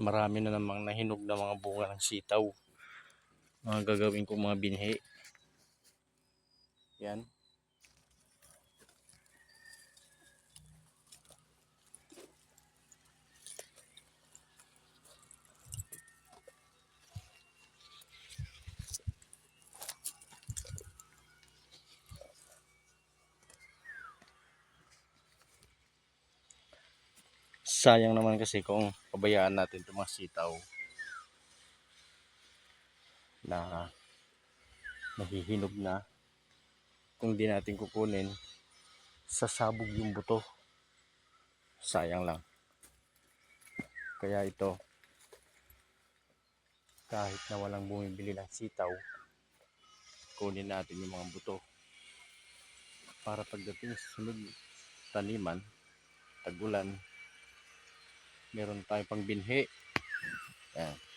Marami na namang nahinog na mga bunga ng sitaw. Mga gagawin kong mga binhi. Yan. Sayang naman kasi kung pabayaan natin itong mga sitaw na nahihinog na, kung di natin kukunin, sasabog yung buto. Sayang lang. Kaya ito, kahit na walang bumibili ng sitaw, kunin natin yung mga buto para pagdating sa sunod taniman, tag-ulan, meron tayong pang binhi. Yan.